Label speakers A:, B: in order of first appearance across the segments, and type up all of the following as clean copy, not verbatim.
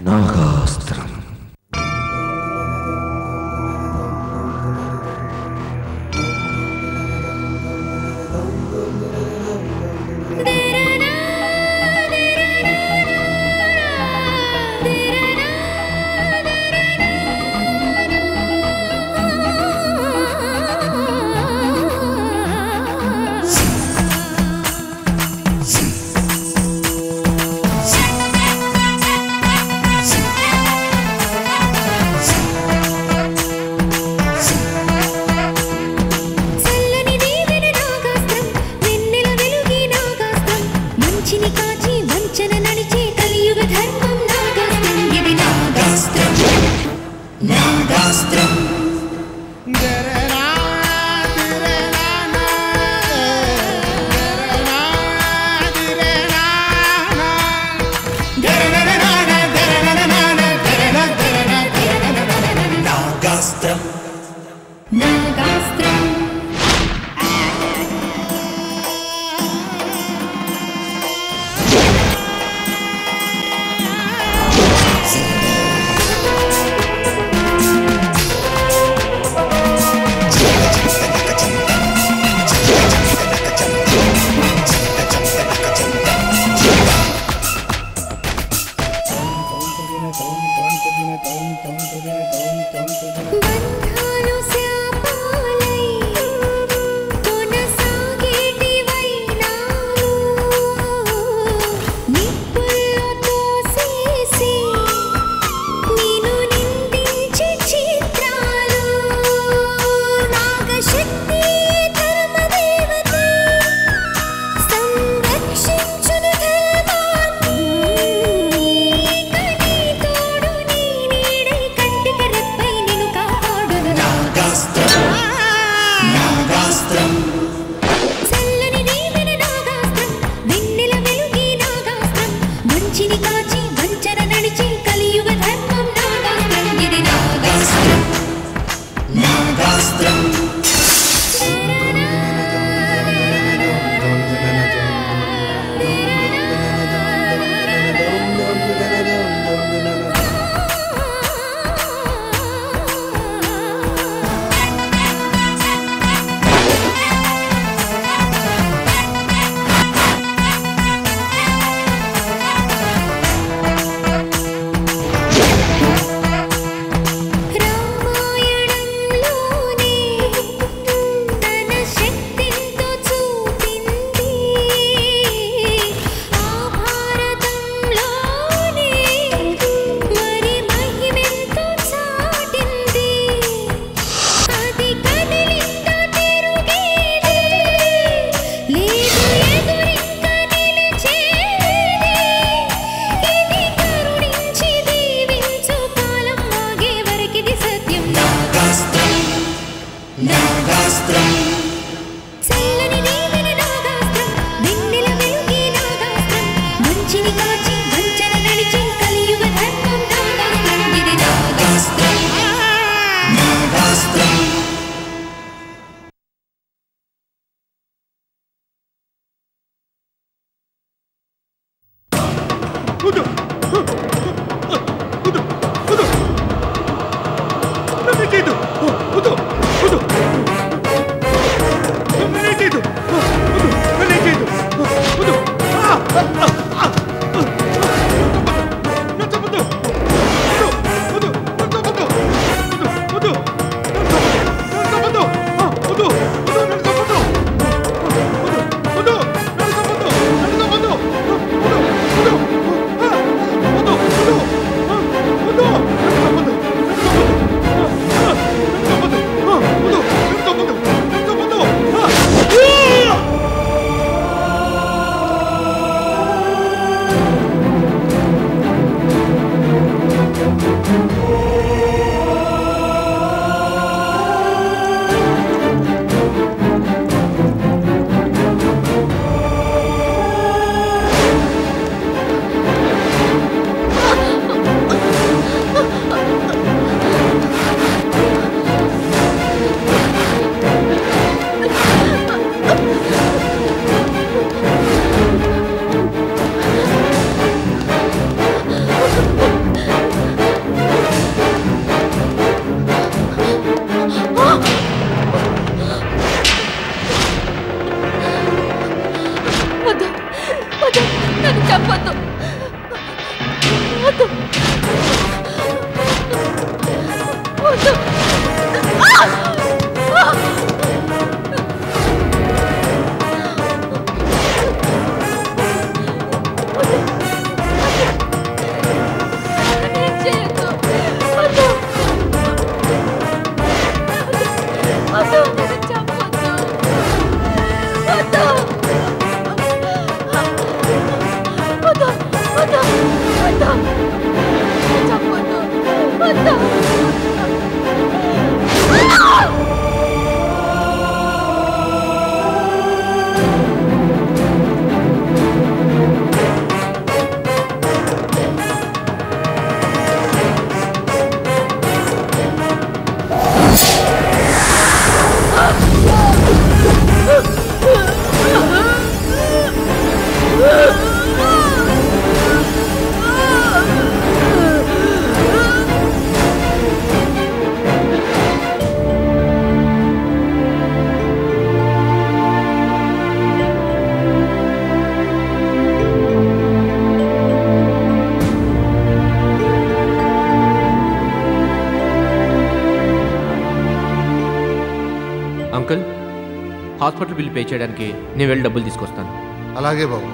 A: నాగాస్త్రం. Uncle, hospital bill pay చేయడానికి నేను వెళ్ళి డబ్బులు తీసుకొస్తాను.
B: అలాగే బాబు.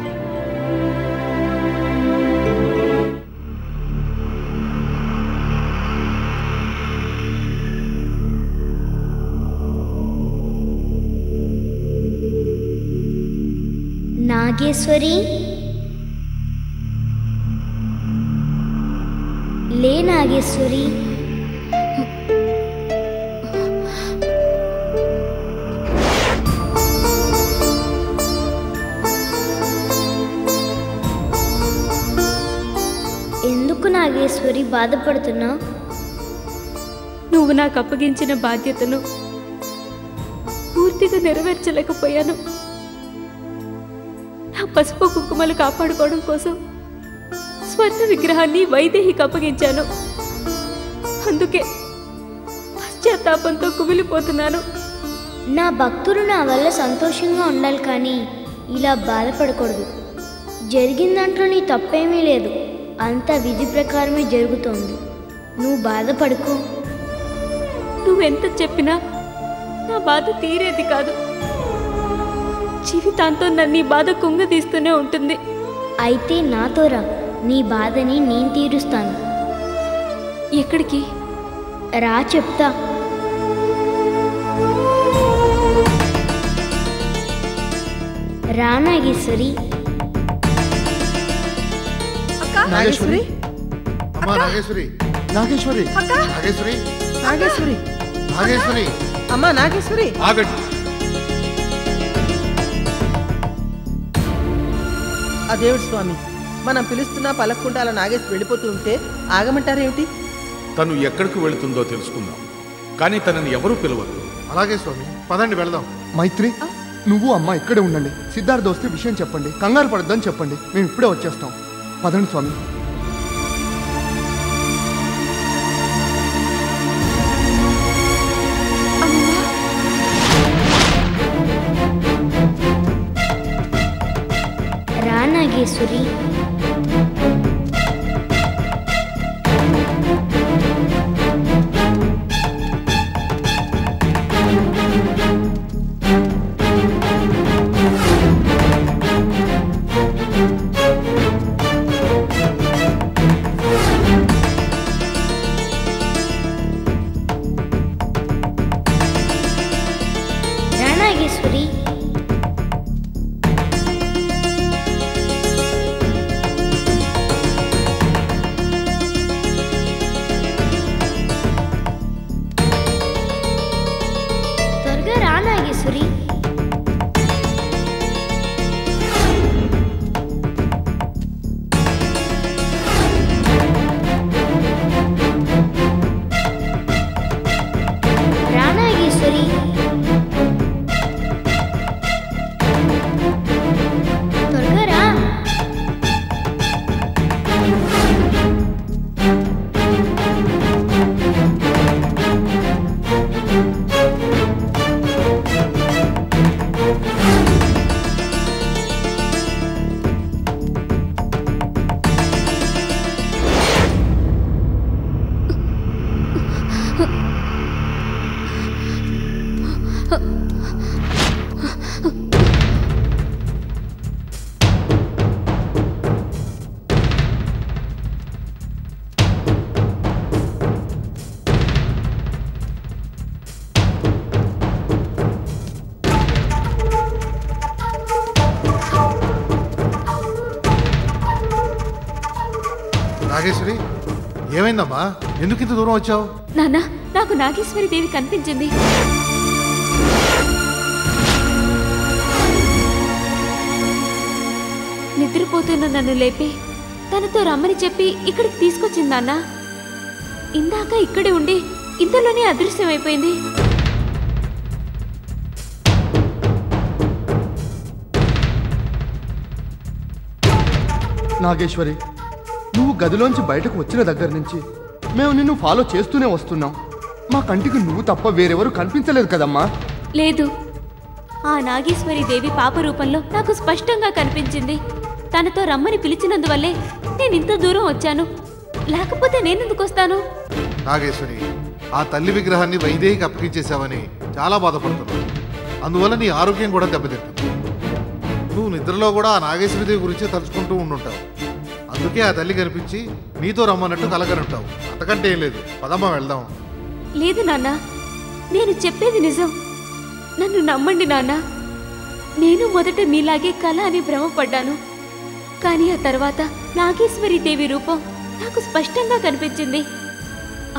C: నాగేశ్వరి, లే నాగేశ్వరి. ఎందుకు నాగేశ్వరి బాధపడుతున్నా?
D: నువ్వు నాకు అప్పగించిన బాధ్యతను పూర్తిగా నెరవేర్చలేకపోయాను. నా పసుపు కుంకుమలు కాపాడుకోవడం కోసం స్వర్ణ విగ్రహాన్ని వైదేహికి అప్పగించాను. అందుకే పశ్చాత్తాపంతో కుమిలిపోతున్నాను.
C: నా భక్తులు నా వల్ల సంతోషంగా ఉండాలి, కానీ ఇలా బాధపడకూడదు. జరిగిన దాంట్లో నీ తప్పేమీ లేదు. అంతా విధి ప్రకారమే జరుగుతోంది. నువ్వు బాధపడుకో.
D: నువ్వెంత చెప్పినా నా బాధ తీరేది కాదు. జీవితాంతం నన్ను ఈ బాధ కుంగదీస్తూనే ఉంటుంది.
C: అయితే నాతో రా, నీ బాధని నేను తీరుస్తాను.
D: ఎక్కడికి
C: రా చెప్తా. రా నాగేశ్వరి.
E: నాగేశ్వరి,
B: అమ్మా నాగేశ్వరి,
E: నాగేశ్వరి,
B: నాగేశ్వరి,
E: నాగేశ్వరి,
B: నాగేశ్వరి.
E: అమ్మా నాగేశ్వరి.
B: ఆగండి.
E: అదేవిడు స్వామి, మనం పిలుస్తున్నా పలక్కుండా అలా నాగేశ్వరి వెళ్ళిపోతూ ఉంటే ఆగమంటారేమిటి?
F: తను ఎక్కడికి వెళుతుందో తెలుసుకుందాం, కానీ తనని ఎవరూ పిలవరు.
B: అలాగే స్వామి, పదండి వెళదాం.
G: మైత్రి, నువ్వు అమ్మ ఇక్కడే ఉండండి. సిద్ధార్థ వస్తే విషయం చెప్పండి. కంగారు పడద్దని చెప్పండి. మేము ఇప్పుడే వచ్చేస్తాం. పదండి స్వామి.
C: రా నాగేశ్వరి.
B: నాగేశ్వరి ఏమైందమ్మా? ఎందుకు ఇంత దూరం వచ్చావు?
D: నాన్న, నాకు నాగేశ్వరి దేవి కనిపించింది. నిద్రపోతున్న నన్ను లేపి తనతో రమ్మని చెప్పి ఇక్కడికి తీసుకొచ్చింది నాన్న. ఇందాక ఇక్కడే ఉండి ఇంతలోనే అదృశ్యమైపోయింది.
G: నాగేశ్వరి, నువ్వు గదిలోంచి బయటకు వచ్చిన దగ్గర నుంచి మేము నిన్ను ఫాలో చేస్తూనే వస్తున్నాం. మా కంటికి నువ్వు తప్ప వేరెవరు కనిపించలేదు కదమ్మా.
D: లేదు, ఆ నాగేశ్వరి దేవి పాప రూపంలో నాకు స్పష్టంగా కనిపించింది. తనతో రమ్మని పిలిచినందువల్లే నేను ఇంత దూరం వచ్చాను. లేకపోతే నేనెందుకు వస్తాను?
B: నాగేశ్వరి, ఆ తల్లి విగ్రహాన్ని వైదేహికి అప్పగించేశావని చాలా బాధపడుతున్నావు. అందువల్ల నీ ఆరోగ్యం కూడా దెబ్బతింటుంది. నువ్వు నిద్రలో కూడా ఆ నాగేశ్వరిదేవి గురించి తలుచుకుంటూ ఉండుంటావు. అందుకే ఆ తల్లి కనిపించి నీతో రమ్మన్నట్టు కలగనుంటావు. అంతకంటే ఏం లేదు. పదమ్మా వెళ్దాం.
D: లేదు నాన్న, నేను చెప్పేది నిజం. నన్ను నమ్మండి నాన్న. నేను మొదట మీలాగే కల అని భ్రమపడ్డాను. కానీ ఆ తర్వాత నాగేశ్వరి దేవి రూపం నాకు స్పష్టంగా కనిపించింది.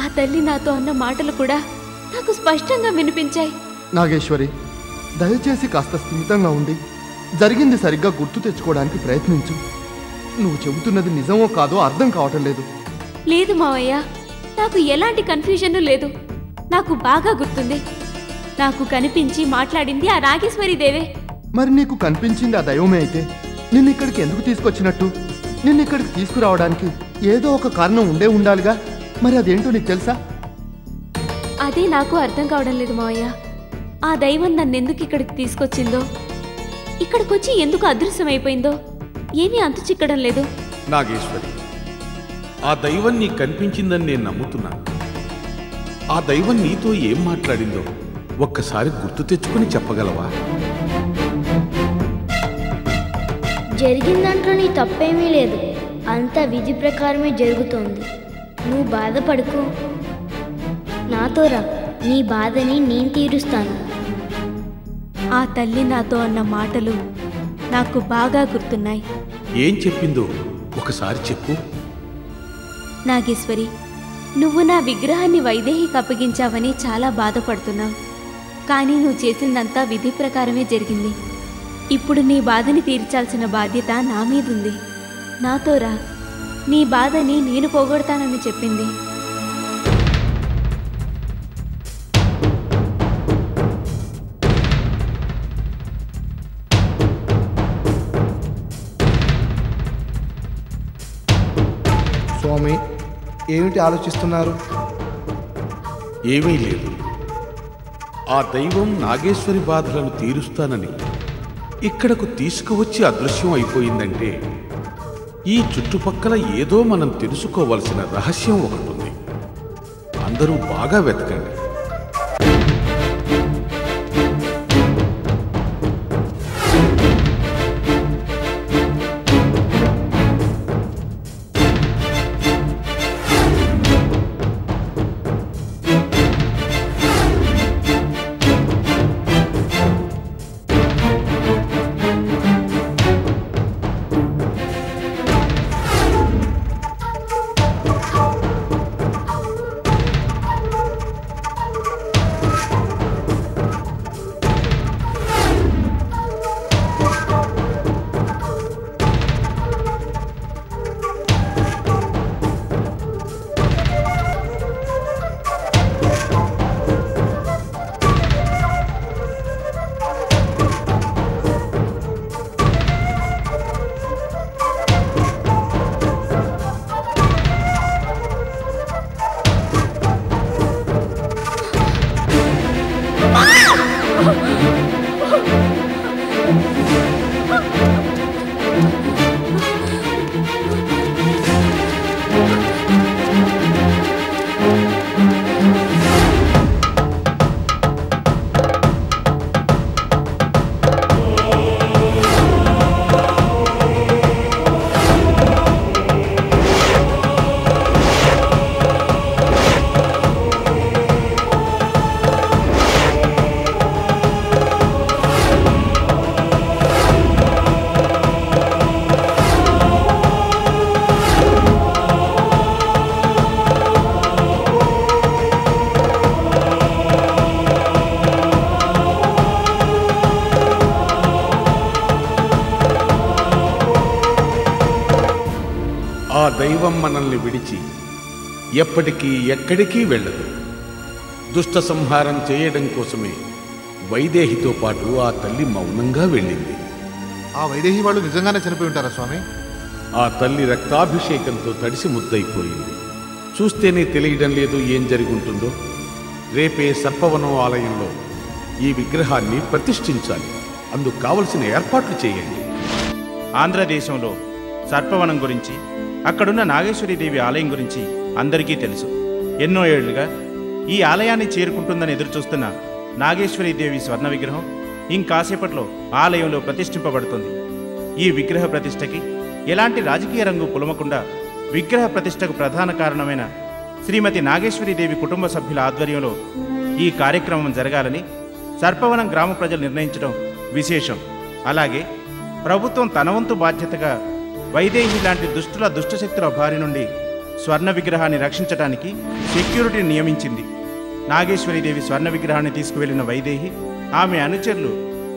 D: ఆ తల్లి నాతో అన్న మాటలు కూడా నాకు స్పష్టంగా వినిపించాయి.
G: నాగేశ్వరి, దయచేసి కాస్త స్థిమితంగా ఉండి జరిగింది సరిగ్గా గుర్తు తెచ్చుకోవడానికి ప్రయత్నించు. నువ్వు చెబుతున్నది నిజమో కాదో అర్థం కావటం లేదు.
D: లేదు మావయ్య, నాకు ఎలాంటి కన్ఫ్యూజన్ లేదు. నాకు బాగా గుర్తుంది. నాకు కనిపించి మాట్లాడింది ఆ నాగేశ్వరి దేవే.
G: మరి నీకు కనిపించింది ఆ దైవమే అయితే నిన్ను ఇక్కడికి ఎందుకు తీసుకొచ్చినట్టు? నిన్ను ఇక్కడికి తీసుకురావడానికి ఏదో ఒక కారణం ఉండాలిగా. మరి అదేంటో నీకు తెలుసా?
D: అదే నాకు అర్థం కావడం లేదు మావయ్య. ఆ దైవం నన్నెందుకు ఇక్కడికి తీసుకొచ్చిందో, ఇక్కడికొచ్చి ఎందుకు అదృశ్యమైపోయిందో ఏమీ అంతు చిక్కడం లేదు.
F: నాగేశ్వరి, ఆ దైవం నీకు కనిపించిందని నేను నమ్ముతున్నాను. ఆ దైవం నీతో ఏం మాట్లాడిందో ఒక్కసారి గుర్తు తెచ్చుకుని చెప్పగలవా?
C: జరిగిన దాంట్లో నీ తప్పేమీ లేదు. అంతా విధి ప్రకారమే జరుగుతోంది. నువ్వు బాధపడుకో. నాతో రా, నీ బాధని నేను తీరుస్తాను.
D: ఆ తల్లి నాతో అన్న మాటలు నాకు బాగా గుర్తున్నాయి.
F: ఏం చెప్పిందో ఒకసారి చెప్పు.
D: నాగేశ్వరి, నువ్వు నా విగ్రహాన్ని వైదేహికి అప్పగించావని చాలా బాధపడుతున్నావు. కానీ నువ్వు చేసిందంతా విధి ప్రకారమే జరిగింది. ఇప్పుడు నీ బాధని తీర్చాల్సిన బాధ్యత నా మీదుంది. నాతో రా, నీ బాధని నేను పోగొడతానని చెప్పింది.
H: స్వామి, ఏమిటి ఆలోచిస్తున్నారు?
F: ఏమీ లేదు. ఆ దైవం నాగేశ్వరి బాధలను తీరుస్తానని ఇక్కడకు తీసుకువచ్చి అదృశ్యం అయిపోయిందంటే ఈ చుట్టుపక్కల ఏదో మనం తెలుసుకోవలసిన రహస్యం ఒకటి ఉంది. అందరూ బాగా వెతకండి. ఆ దైవం మనల్ని విడిచి ఎప్పటికీ ఎక్కడికి వెళ్ళదు. దుష్ట సంహారం చేయడం కోసమే వైదేహితో పాటు ఆ తల్లి మౌనంగా వెళ్ళింది.
B: ఆ వైదేహి వాళ్ళు నిజంగానే చనిపోయి ఉంటారా స్వామి?
F: ఆ తల్లి రక్తాభిషేకంతో తడిసి ముద్దయిపోయింది. చూస్తేనే తెలియడం లేదు ఏం జరిగి ఉంటుందో. రేపే సర్పవనం ఆలయంలో ఈ విగ్రహాన్ని ప్రతిష్ఠించాలి. అందుకు కావలసిన ఏర్పాట్లు చేయండి.
I: ఆంధ్రదేశంలో సర్పవనం గురించి, అక్కడున్న నాగేశ్వరీదేవి ఆలయం గురించి అందరికీ తెలుసు. ఎన్నో ఏళ్లుగా ఈ ఆలయాన్ని చేరుకుంటుందని ఎదురుచూస్తున్న నాగేశ్వరీదేవి స్వర్ణ విగ్రహం ఇంకాసేపట్లో ఆలయంలో ప్రతిష్ఠింపబడుతుంది. ఈ విగ్రహ ప్రతిష్టకి ఎలాంటి రాజకీయ రంగు పులమకుండా విగ్రహ ప్రతిష్టకు ప్రధాన కారణమైన శ్రీమతి నాగేశ్వరీదేవి కుటుంబ సభ్యుల ఆధ్వర్యంలో ఈ కార్యక్రమం జరగాలని సర్పవనం గ్రామ ప్రజలు నిర్ణయించడం విశేషం. అలాగే ప్రభుత్వం తన వంతు బాధ్యతగా వైదేహి లాంటి దుష్టుల దుష్టశక్తుల బారి నుండి స్వర్ణ విగ్రహాన్ని రక్షించడానికి సెక్యూరిటీని నియమించింది. నాగేశ్వరీదేవి స్వర్ణ విగ్రహాన్ని తీసుకువెళ్లిన వైదేహి, ఆమె అనుచరులు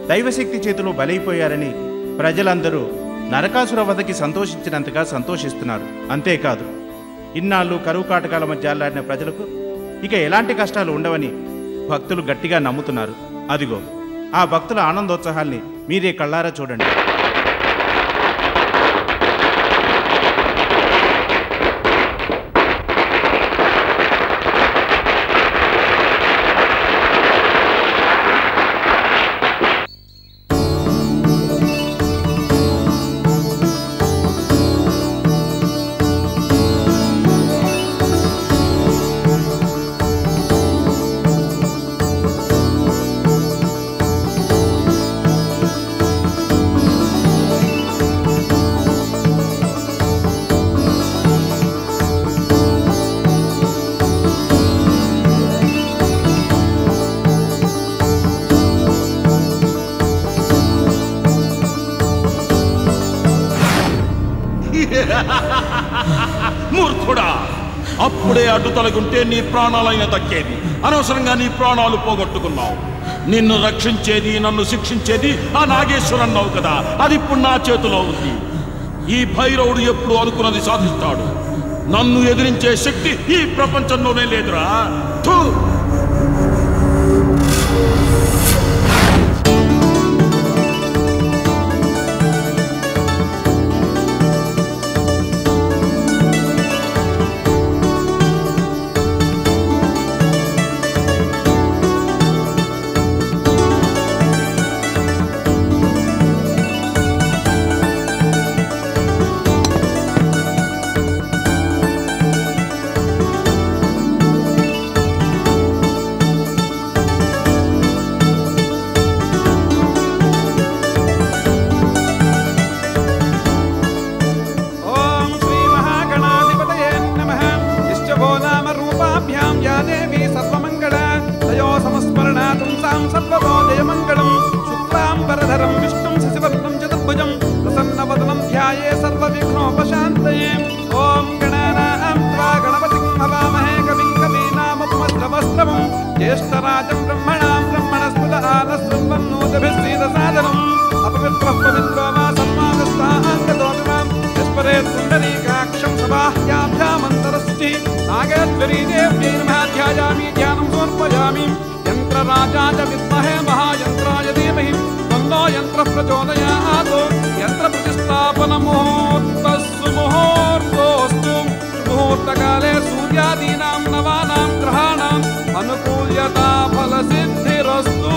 I: దైవశక్తి చేతిలో బలైపోయారని ప్రజలందరూ నరకాసుర వధకి సంతోషించినంతగా సంతోషిస్తున్నారు. అంతేకాదు, ఇన్నాళ్ళు కరువు కాటకాల మధ్య అల్లాడిన ప్రజలకు ఇక ఎలాంటి కష్టాలు ఉండవని భక్తులు గట్టిగా నమ్ముతున్నారు. అదిగో ఆ భక్తుల ఆనందోత్సాహాల్ని మీరే కళ్ళారా చూడండి.
J: మూర్ఖుడా, అప్పుడే అడ్డు తొలగుంటే నీ ప్రాణాలైన దక్కేది. అనవసరంగా నీ ప్రాణాలు పోగొట్టుకున్నావు. నిన్ను రక్షించేది, నన్ను శిక్షించేది ఆ నాగేశ్వరన్నావు కదా, అది ఇప్పుడు నా చేతిలో ఉంది. ఈ భైరవుడు ఎప్పుడు అనుకున్నది సాధిస్తాడు. నన్ను ఎదిరించే శక్తి ఈ ప్రపంచంలోనే లేదురా.
K: ज्येष्ठराजं ब्रह्मणां ब्रह्मणस्पद आनस्सर्वन्नोदभिस्सीदसादनम् अपवित्रः पवित्रो वा सर्वागस्ताङ्गदोऽभिमां यस्परे सुन्दरीकाक्षं सबाह्याभ्यामन्तरशुचिः नागेश्वरी देव्यै नमः ध्यायामि ध्यानं समर्पयामि यन्त्रराजाय विद्महे महायन्त्राय धीमहि तन्नो यन्त्रः प्रचोदयात् यन्त्रप्रतिष्ठापनमुहूर्तस्सु मुहूर्तोऽस्तु मुहूर्तकाले सूर्यादीनां नवानां ग्रहाणाम् अनुकूल्यता फलसिद्धिरस्तु।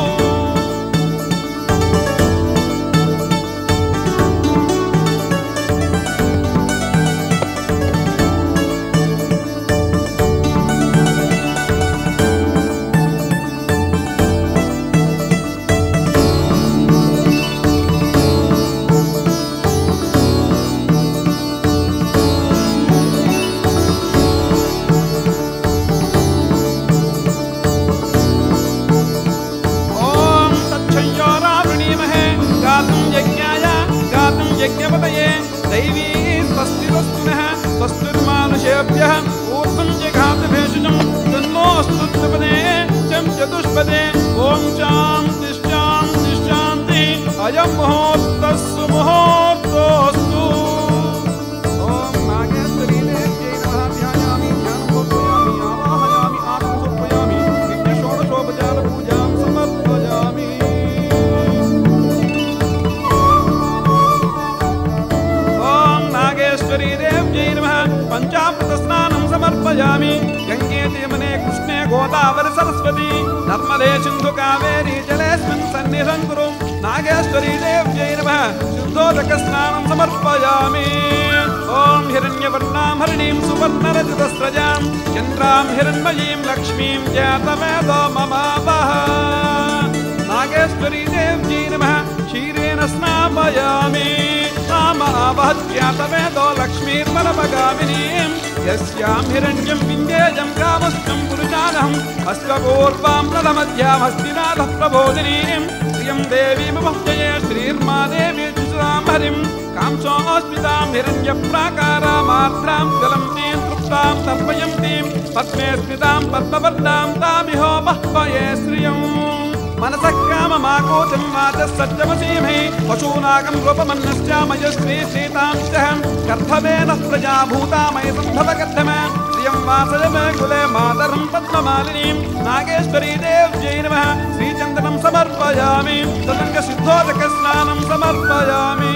K: పంచామృత స్నానం సమర్పయామి. గంగే యమునే కృష్ణే గోదావరి సరస్వతి నర్మదే సింధు కావేరీ జలేస్మిన్ సన్నిధం కురు. నాగేశ్వరీ దేవ్యై నమః శుద్ధోదక స్నానం సమర్పయామి. ఓం హిరణ్యవర్ణాం హరిణీం సువర్ణరజతస్రజాం చంద్రాం హిరణ్మయీం లక్ష్మీం జాతవేదో మమావహ. నాగేశ్వరీ దేవ్యై నమః క్షీరేణ స్నాపయామి. జాతవేదో లక్ష్మీర్వరమగామినీం యస్యాం హిరణ్యం విందేయం కామస్తం పురుషానహం అశ్వపూర్వాం ప్రథమధ్యాం హస్తినాథః ప్రబోధినీం శ్రియం దేవీమభ్యయే శ్రీర్మా దేవీ చుషురాం హరిం కాంసోస్మితాం హిరణ్య ప్రాకారామార్ద్రాం జలం తీం తృప్తాం తర్పయంతీం పద్మే స్మితాం పద్మవర్ణాం తామిహో బహ్వయే శ్రియం. మనసకామమాకోచం వాచः సత్యమసీమహి పశూనాగం రూపమన్నశ్చామయశ్రీ సీతాంశః కర్ధవేన ప్రజా భూతామయ సంభవకర్ధమ శ్రియం వాసయమే కులే మాతరం పద్మమాలినీం. నాగేశ్వరీ దేవ్యై నమః శ్రీచందనం సమర్పయామి. తదంగ సిద్ధోదక స్నానం సమర్పయామి.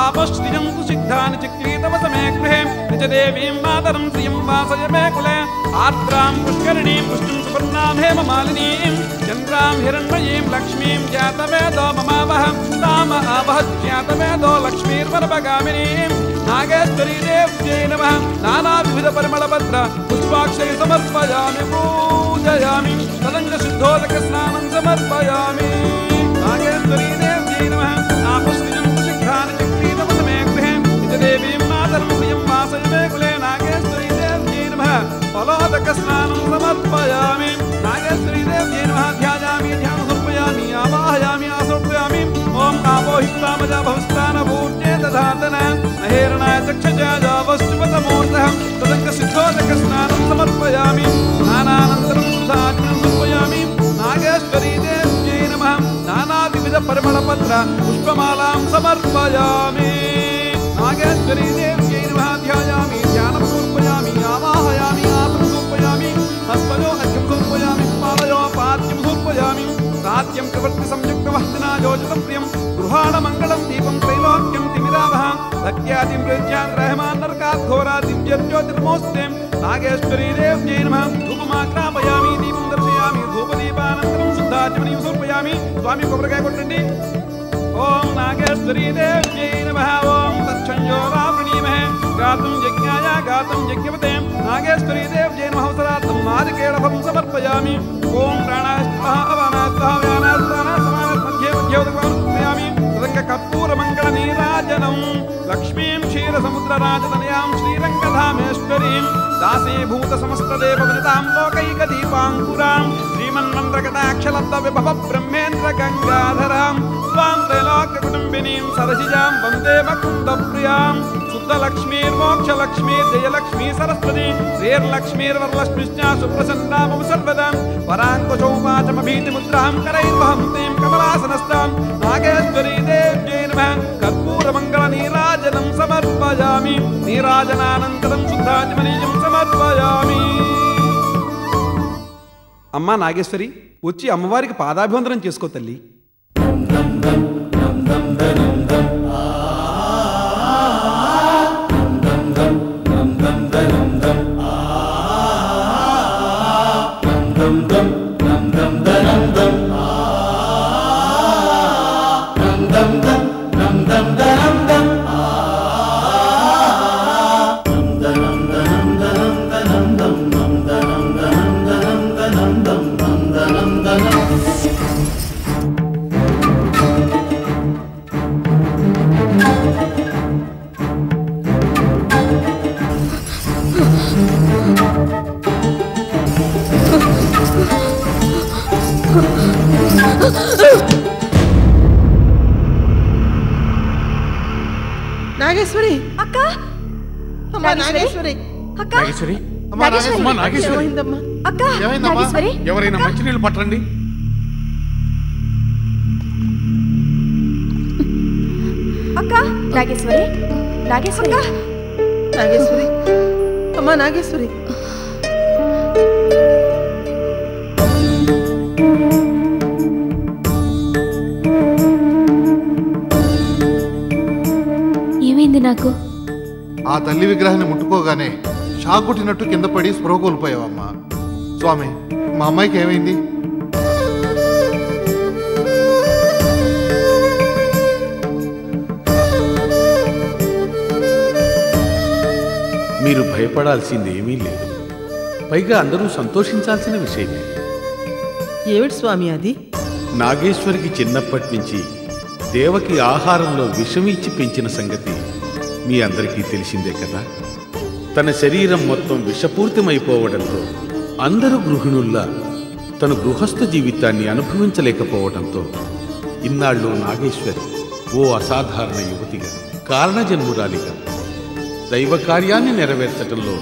K: ఆపశ్రియంతు సిద్ధాని చక్రీతవసమే గృహే నిజ దేవీం మాతరం శ్రియం వాసయమే కులే ఆర్ద్రాం పుష్కరిణీం పుష్టిం సువర్ణాం హేమమాలినీం చంద్రాం హిరణ్మయీం లక్ష్మీం జాతవేదో మమావహ. తామ ఆవహ జాతవేదో లక్ష్మీర్వరమగామినీం. నాగేశ్వరీ దేవ్యై నమః నానావిధ పరిమళపత్ర పుష్పాక్షై సమర్పయామి పూజయామి. తదంగ శుద్ధోదక స్నానం సమర్పయామి. నాగేశ్వరీ దేవ్యై నమః ఆపశ్రియంతు సిద్ధాని చక్రీతవసమే గృహే నిజ దేవీం మాతరం శ్రియం వాసయమే కులే నాగేశ్వరీ దేవ్యై నమః ఫలోదక స్నానం సమర్పయామి. నాగేశ్వరీ దేవ్యై నమః ధ్యాయామి ధ్యానం సమర్పయామి ఆవాహయామి ఆసర్పయామి. ఓం ఆపోహిస్తామజా భవస్థానభూర్జే దధాతన మహేరణాయ చక్షజావశ్చుపతమూర్తః తదంగ సిద్ధోదక స్నానం సమర్పయామి. స్నానానంతరం శుద్ధాచమనం సమర్పయామి. నాగేశ్వరీ దేవ్యై నమః నానావిధ పరిమళపత్ర పుష్పమాలాం సమర్పయామి. నాగేశ్వరీ దేవ్యై నమః ధ్యాయామి ధ్యానం సమర్పయామి ఆవాహయామి ఆసనం సమర్పయామి. హస్తయో అర్ఘ్యం సమర్పయామి పాదయో పాద్యం సమర్పయామి. సాత్యం ప్రవృత్తి సంయుక్త వహ్తినా యోజితం ప్రియం గృహాణ మంగళం దీపం త్రైలోక్యం తిమిరావహ భక్త్యాదిం ప్రజ్ఞాన్ రహమాన్ నరకాఘోరా దివ్యజ్యోతిర్మోస్తే. నాగేశ్వరీ దేవ్యై నమః ధూపమాగ్రాపయామి దీపం దర్శయామి ధూపదీపానంతరం శుద్ధాచమనీయం సమర్పయామి. స్వామి కొబ్బరికాయ కొట్టండి. ఓం నాగేశ్వరీ దేవ్యై నమః. ఓం తచ్చంయోరావృణీమహే గాతుం యజ్ఞాయ గాతుం యజ్ఞవతే. నాగేశ్వరీ దేవ్యై నమః అవసరార్థం నారికేళఫలం సమర్పయామి. ఓం ప్రాణాయ స్వాహా అపానాయ స్వాహా వ్యానాయ స్వాహా సమానాయ మధ్యే మధ్యే ఉదకమర్పయామి. తదంగ కర్పూర మంగళ నీరాజనం లక్ష్మీం క్షీరసముద్రరాజతనయాం శ్రీరంగధామేశ్వరీం దాసీభూత సమస్తదేవ వనితాం లోకైక దీపాంకురాం శ్రీమన్మంత్రకటాక్షలబ్ధ విభవ బ్రహ్మేంద్ర గంగాధరాం స్వాం త్రైలోక్య కుటుంబినీం సరసిజాం వందే మకుంద ప్రియాం. శుద్ధలక్ష్మీర్మోక్షలక్ష్మీర్ జయలక్ష్మీ సరస్వతి శ్రీర్లక్ష్మీర్వరలక్ష్మిశ్చ సుప్రసన్నా మమ సర్వదా. పరాంకుశౌపాచమభీతిముద్రాం కరైర్వహంతీం కమలాసనస్తాం. నాగేశ్వరీ దేవ్యై నమః కర్పూరమంగళ నీరాజనం సమర్పయామి. నీరాజనానంతరం శుద్ధాచమనీయం సమర్పయామి. అమ్మా నాగేశ్వరి వచ్చి అమ్మవారికి పాదాభివందనం చేసుకో తల్లి.
E: నాగేశ్వరి
D: అక్క
E: అమ్మా నాగేశ్వరి
D: అక్క
F: నాగేశ్వరి
D: నాగేశ్వరి
F: నాగేశ్వరి
E: ఏమైందమ్మా?
D: అక్క
B: ఏమైందమ్మా?
D: నాగేశ్వరి
F: ఎవరైనా మంచినీళ్ళు పట్టండి.
D: అక్క నాగేశ్వరి నాగేశ్వరి
E: నాగేశ్వరి అమ్మా నాగేశ్వరి
D: ఏమైంది నాకు
B: ఆ తల్లి విగ్రహాన్ని ముట్టుకోగానే షాక్ కొట్టినట్టు కింద పడి స్పృహ కోల్పోయావమ్మా. స్వామి, మా అమ్మాయికి ఏమైంది?
F: మీరు భయపడాల్సింది ఏమీ లేదు. పైగా అందరూ సంతోషించాల్సిన విషయమే.
E: ఏమిటి స్వామి అది?
F: నాగేశ్వరికి చిన్నప్పటి నుంచి దేవకి ఆహారంలో విషం ఇచ్చి పెంచిన సంగతి మీ అందరికీ తెలిసిందే కదా. తన శరీరం మొత్తం విషపూరితమైపోవడంతో అందరూ గృహిణుల్లా తన గృహస్థ జీవితాన్ని అనుభవించలేకపోవడంతో ఇన్నాళ్ళు నాగేశ్వరి ఓ అసాధారణ యువతిగా, కారణజన్మురాలిగా దైవ కార్యాన్ని నెరవేర్చటంలో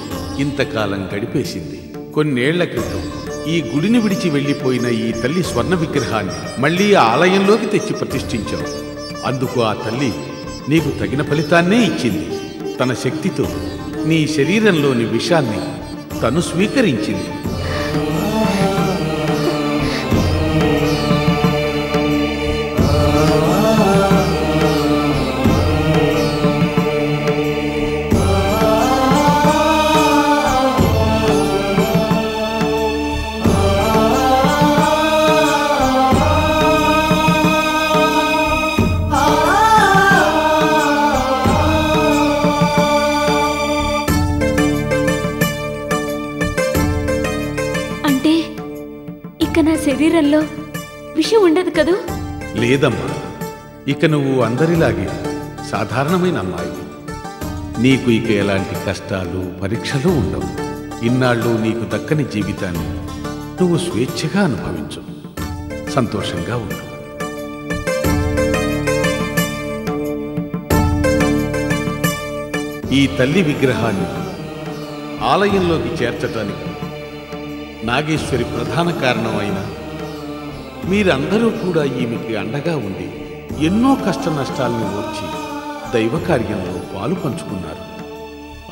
F: ఇంతకాలం గడిపేసింది. కొన్నేళ్ల క్రితం ఈ గుడిని విడిచి వెళ్ళిపోయిన ఈ తల్లి స్వర్ణ విగ్రహాన్ని మళ్లీ ఆలయంలోకి తెచ్చి ప్రతిష్ఠించావు. అందుకు ఆ తల్లి నీకు తగిన ఫలితాన్నే ఇచ్చింది. తన శక్తితో నీ శరీరంలోని విషాన్ని తను స్వీకరించింది.
D: శరీరంలో విషం ఉండదు కదూ?
F: లేదమ్మా, ఇక నువ్వు అందరిలాగే సాధారణమైన అమ్మాయి. నీకు ఇక ఎలాంటి కష్టాలు పరీక్షలు ఉండవు. ఇన్నాళ్ళు నీకు దక్కని జీవితాన్ని నువ్వు స్వేచ్ఛగా అనుభవించు, సంతోషంగా ఉండు. ఈ తల్లి విగ్రహాన్ని ఆలయంలోకి చేర్చటానికి నాగేశ్వరి ప్రధాన కారణం అయిన మీరందరూ కూడా ఈమెకి అండగా ఉండి ఎన్నో కష్ట నష్టాలను ఓర్చి దైవ కార్యంలో పాలు పంచుకున్నారు.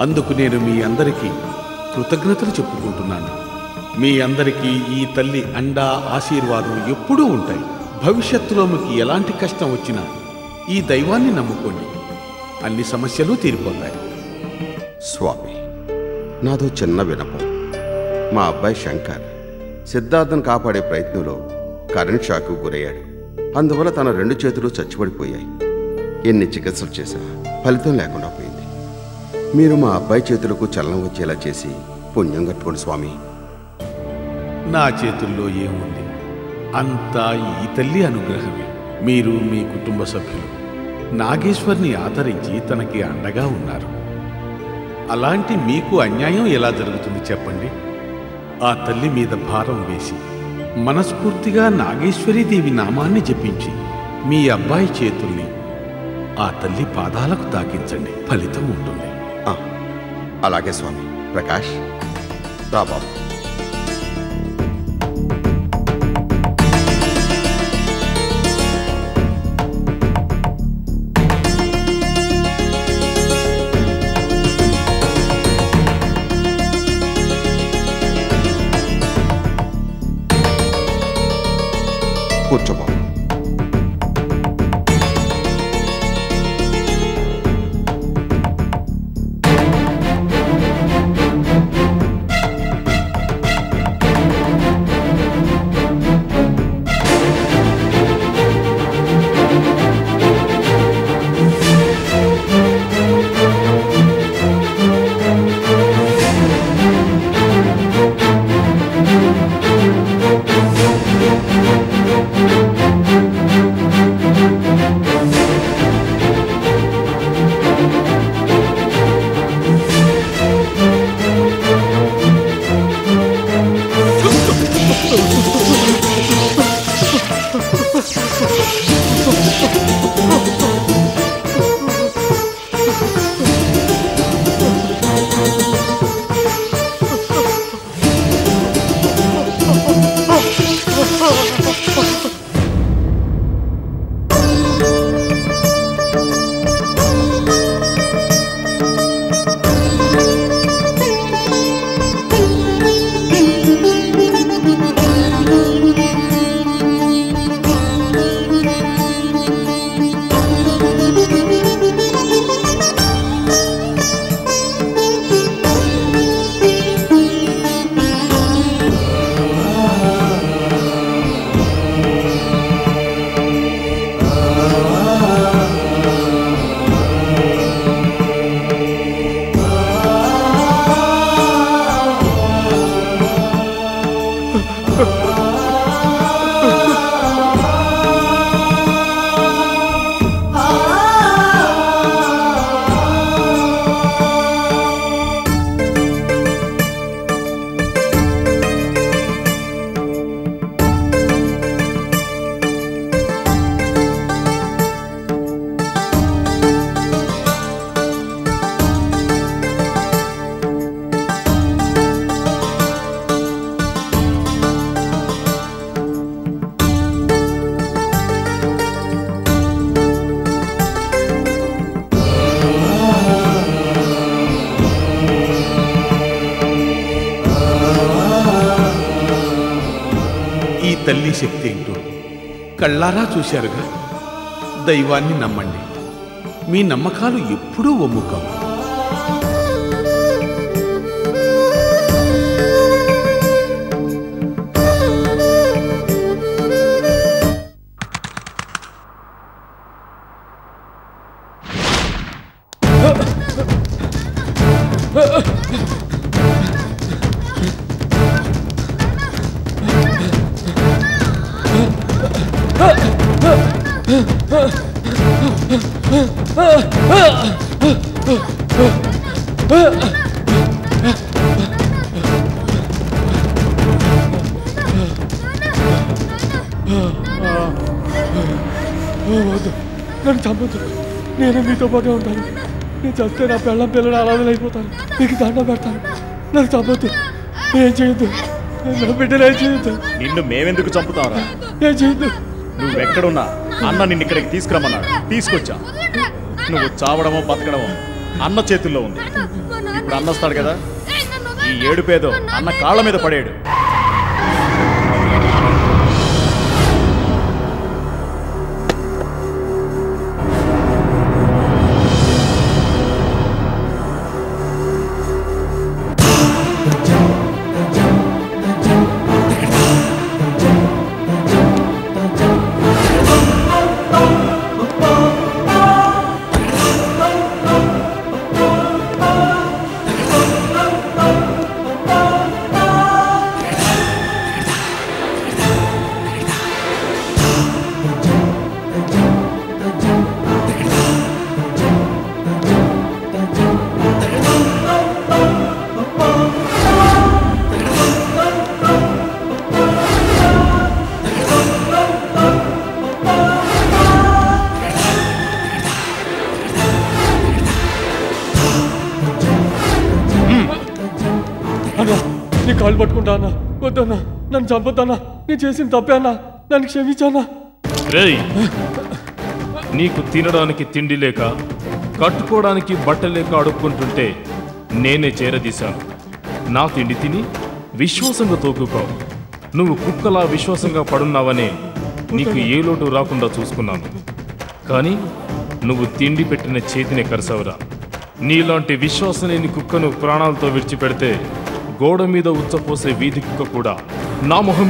F: అందుకు నేను మీ అందరికీ కృతజ్ఞతలు చెప్పుకుంటున్నాను. మీ అందరికీ ఈ తల్లి అండా ఆశీర్వాదం ఎప్పుడూ ఉంటాయి. భవిష్యత్తులో మీకు ఎలాంటి కష్టం వచ్చినా ఈ దైవాన్ని నమ్ముకోండి, అన్ని సమస్యలు తీరిపోతాయి.
L: స్వామి, నాదో చిన్న వినపం. మా అబ్బాయి శంకర్ సిద్ధార్థను కాపాడే ప్రయత్నంలో కరెంట్ షాక్కు గురయ్యాడు. అందువల్ల తన 2 చేతులు చచ్చిపడిపోయాయి. ఎన్ని చికిత్సలు చేశా ఫలితం లేకుండా పోయింది. మీరు మా అబ్బాయి చేతులకు చలనం వచ్చేలా చేసి పుణ్యం కట్టుకోండి స్వామి.
F: నా చేతుల్లో ఏముంది, అంతా ఈ తల్లి అనుగ్రహమే. మీరు మీ కుటుంబ సభ్యులు నాగేశ్వర్ని ఆదరించి తనకి అండగా ఉన్నారు. అలాంటి మీకు అన్యాయం ఎలా జరుగుతుంది చెప్పండి? ఆ తల్లి మీద భారం వేసి మనస్ఫూర్తిగా నాగేశ్వరీదేవి నామాన్ని జపించి మీ అబ్బాయి చేతుల్ని ఆ తల్లి పాదాలకు తాకించండి, ఫలితం ఉంటుంది.
L: అలాగే స్వామి. ప్రకాష్, రా బాబు. కూర్చో బాబు.
F: తల్లి శక్తి ఏంటో కళ్ళారా చూశారుగా. దైవాన్ని నమ్మండి, మీ నమ్మకాలు ఎప్పుడూ ఒమ్ముకావు.
M: నన్ను చంపొద్దు, నేను మీతో పాటే ఉంటాను. నేను చస్తే నా పిల్లలు అనాథలు అయిపోతాను. నీకు దండం పెడతాను, నన్ను చంపొద్దు, ఏం చేయొద్దు, నా బిడ్డలు ఏం చేయొద్దు.
N: నిన్ను మేమెందుకు చంపుతావురా?
M: ఏం చేయొద్దు.
N: నువ్వెక్కడున్నా అన్న నిన్ను ఇక్కడికి తీసుకురమ్మన్నాడు, తీసుకొచ్చా. నువ్వు చావడమో బతకడమో అన్న చేతుల్లో ఉంది. ఇప్పుడు అన్న వస్తాడు కదా, ఈ ఏడుపేదో అన్న కాళ్ళ మీద పడేడు.
M: నీ కాళ్ళు పట్టుకుంటా అన్నా, వద్దన్నా, నన్ను చంపొద్దన్నా, నేను చేసిన తప్పే అన్నా, నన్ను క్షమించానా.
O: రేయ్, నీకు తినడానికి తిండి లేక కట్టుకోవడానికి బట్టలేక అడుక్కుంటుంటే నేనే చేరదీశాను. నా తిండి తిని విశ్వాసంగా తోకుకో. నువ్వు కుక్కలా విశ్వాసంగా పడున్నావనే నీకు ఏ లోటు రాకుండా చూసుకున్నాను. కానీ నువ్వు తిండి పెట్టిన చేతినే కరసవరా. నీలాంటి విశ్వాసం లేని కుక్కను ప్రాణాలతో విడిచిపెడితే గోడ మీద ఉచ్చపోసే వీధి కుక్క కూడా నా మొహం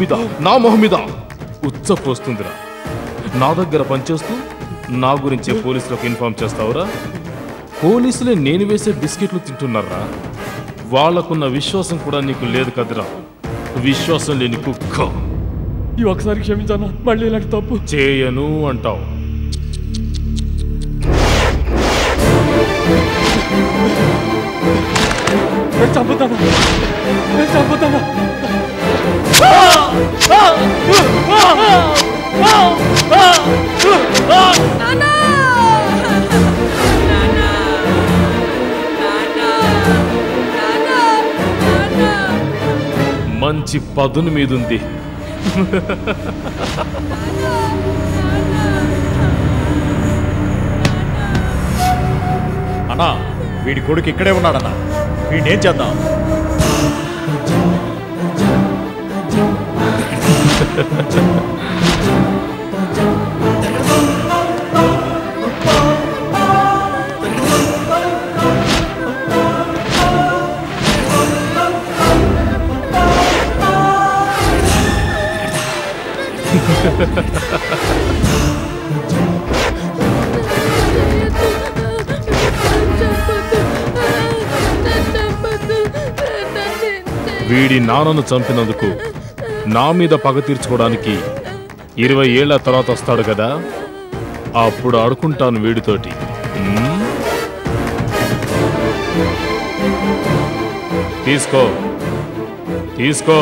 O: మీద ఉచ్చపోస్తుందిరా. నా దగ్గర పనిచేస్తూ నా గురించే పోలీసులకు ఇన్ఫార్మ్ చేస్తావురా? పోలీసులే నేను వేసే బిస్కెట్లు తింటున్నారా? వాళ్లకున్న విశ్వాసం కూడా నీకు లేదు కదరా, విశ్వాసం లేని కుక్క.
M: ఈ ఒకసారి క్షమించానా, మళ్ళీ ఇలాంటి తప్పు
O: చేయను అంటావు.
M: చంపుతానా, చంపుతానా.
O: మంచి పదును మీదుంది.
N: అన్నా, వీడి కొడుకు ఇక్కడే ఉన్నాడన్నా, వీడినేం చేద్దాం?
O: వీడి నాన్నను చంపినందుకు నా మీద పగ తీర్చుకోవడానికి 20 ఏళ్ల తర్వాత వస్తాడు కదా, అప్పుడు ఆడుకుంటాను వీడితోటి. తీసుకో తీసుకో.